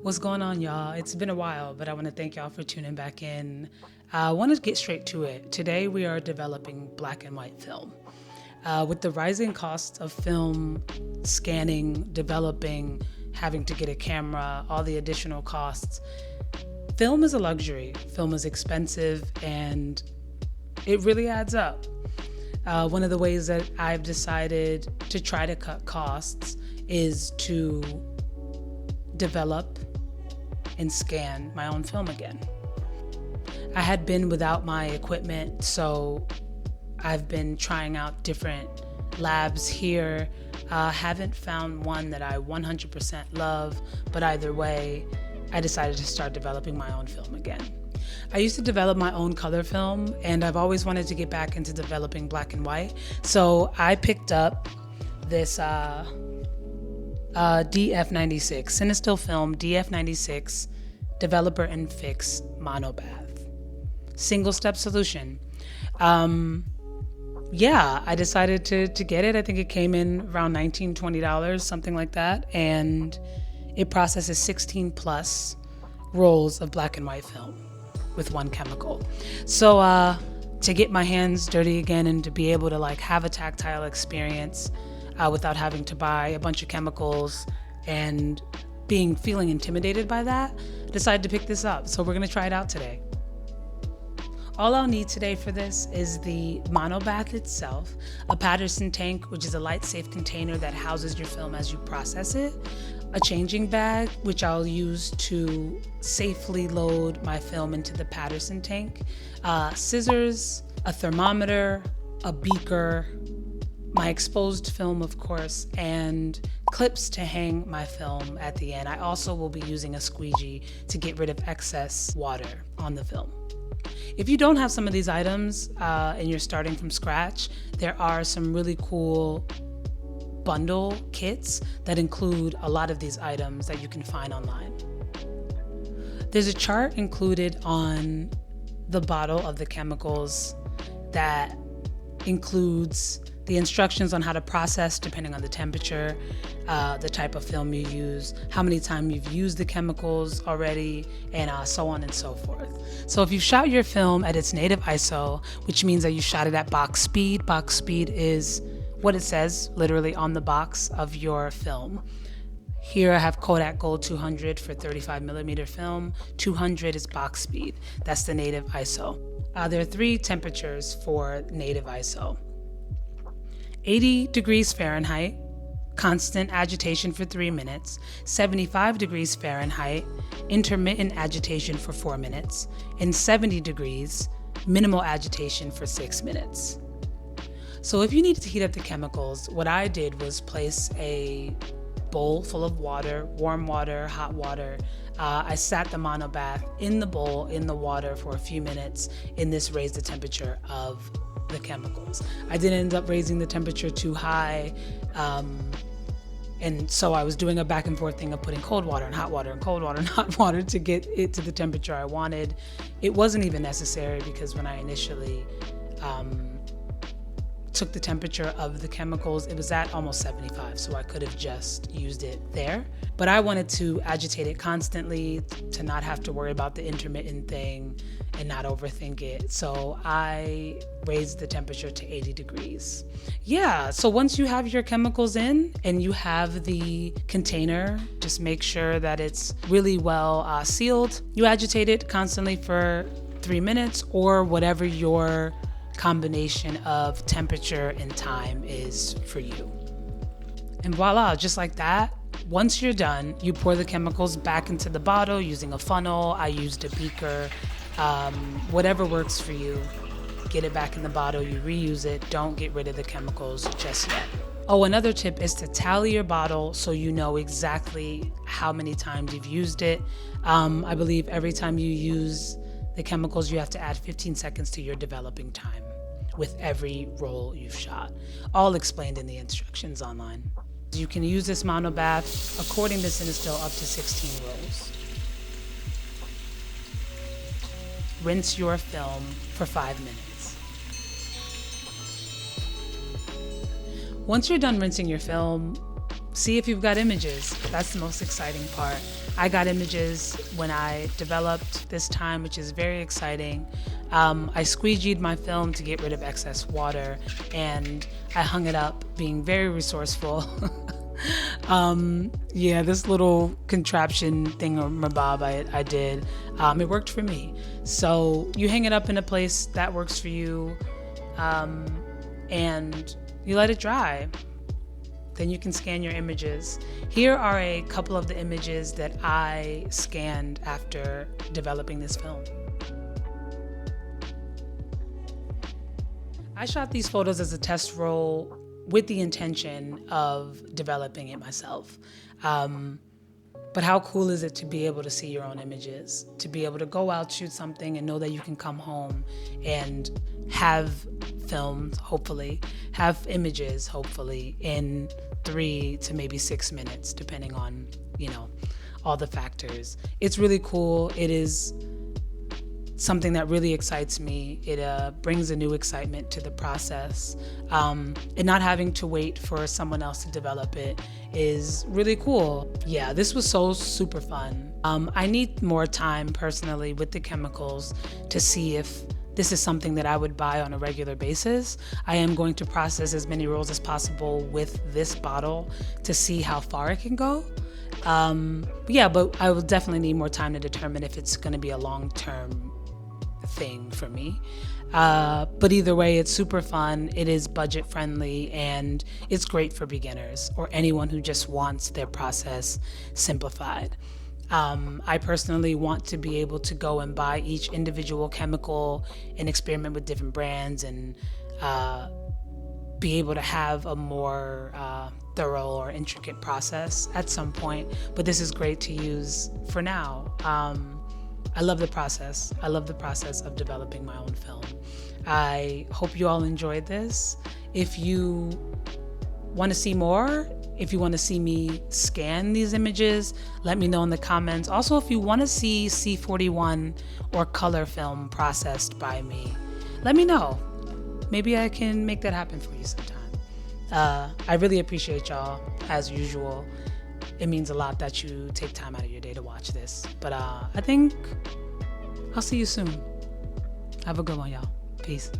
What's going on, y'all? It's been a while, but I want to thank y'all for tuning back in. I want to get straight to it. Today, we are developing black and white film. With the rising costs of film, scanning, developing, having to get a camera, all the additional costs, film is a luxury. Film is expensive, and it really adds up. One of the ways that I've decided to try to cut costs is to develop and scan my own film again. I had been without my equipment, so I've been trying out different labs here. Haven't found one that I 100% love, but either way, I decided to start developing my own film again. I used to develop my own color film, and I've always wanted to get back into developing black and white. So I picked up this Df96, Cinestill Film Df96 Developer and Fix Monobath. Single step solution. I decided to get it. I think it came in around $19, $20, something like that. And it processes 16 plus rolls of black and white film with one chemical. So to get my hands dirty again and to be able to have a tactile experience without having to buy a bunch of chemicals and feeling intimidated by that, I decided to pick this up. So we're gonna try it out today. All I'll need today for this is the monobath itself, a Patterson tank, which is a light safe container that houses your film as you process it, a changing bag, which I'll use to safely load my film into the Patterson tank, scissors, a thermometer, a beaker, my exposed film, of course, and clips to hang my film at the end. I also will be using a squeegee to get rid of excess water on the film. If you don't have some of these items and you're starting from scratch, there are some really cool bundle kits that include a lot of these items that you can find online. There's a chart included on the bottle of the chemicals that includes the instructions on how to process depending on the temperature, the type of film you use, how many times you've used the chemicals already, and so on and so forth. So if you shot your film at its native ISO, which means that you shot it at box speed is what it says literally on the box of your film. Here I have Kodak Gold 200 for 35 millimeter film. 200 is box speed. That's the native ISO. There are 3 temperatures for native ISO. 80 degrees Fahrenheit, constant agitation for 3 minutes. 75 degrees Fahrenheit, intermittent agitation for 4 minutes. And 70 degrees, minimal agitation for 6 minutes. So if you needed to heat up the chemicals, what I did was place a bowl full of water, warm water, hot water. I sat the monobath in the bowl, in the water for a few minutes, and this raised the temperature of the chemicals. I didn't end up raising the temperature too high, and so I was doing a back and forth thing of putting cold water and hot water and cold water and hot water to get it to the temperature I wanted. It wasn't even necessary because when I initially took the temperature of the chemicals, it was at almost 75, so I could have just used it there. But I wanted to agitate it constantly to not have to worry about the intermittent thing and not overthink it. So I raised the temperature to 80 degrees. So once you have your chemicals in and you have the container, just make sure that it's really well sealed. You agitate it constantly for 3 minutes or whatever your combination of temperature and time is for you. And voila, just like that, once you're done, you pour the chemicals back into the bottle using a funnel. I used a beaker, whatever works for you. Get it back in the bottle, you reuse it. Don't get rid of the chemicals just yet. Oh, another tip is to tally your bottle so you know exactly how many times you've used it. I believe every time you use the chemicals, you have to add 15 seconds to your developing time with every roll you've shot. All explained in the instructions online. You can use this monobath according to Cinestill up to 16 rolls. Rinse your film for 5 minutes. Once you're done rinsing your film, see if you've got images. That's the most exciting part. I got images when I developed this time, which is very exciting. I squeegeed my film to get rid of excess water, and I hung it up, being very resourceful. Yeah, this little contraption thing or mabob I did, it worked for me. So you hang it up in a place that works for you, and you let it dry. Then you can scan your images. Here are a couple of the images that I scanned after developing this film. I shot these photos as a test roll with the intention of developing it myself. But how cool is it to be able to see your own images, to be able to go out, shoot something, and know that you can come home and have filmed, hopefully, have images, hopefully, in 3 to maybe 6 minutes, depending on, all the factors. It's really cool. It is something that really excites me. It brings a new excitement to the process. And not having to wait for someone else to develop it is really cool. Yeah, this was so super fun. I need more time personally with the chemicals to see if this is something that I would buy on a regular basis. I am going to process as many rolls as possible with this bottle to see how far it can go. But I will definitely need more time to determine if it's going to be a long-term thing for me. But either way, it's super fun. It is budget friendly, and it's great for beginners or anyone who just wants their process simplified. I personally want to be able to go and buy each individual chemical and experiment with different brands and be able to have a more thorough or intricate process at some point. But this is great to use for now. I love the process. I love the process of developing my own film. I hope you all enjoyed this. If you want to see more, if you want to see me scan these images, let me know in the comments. Also, if you want to see C41 or color film processed by me, let me know. Maybe I can make that happen for you sometime. I really appreciate y'all, as usual. It means a lot that you take time out of your day to watch this. But I think I'll see you soon. Have a good one, y'all. Peace.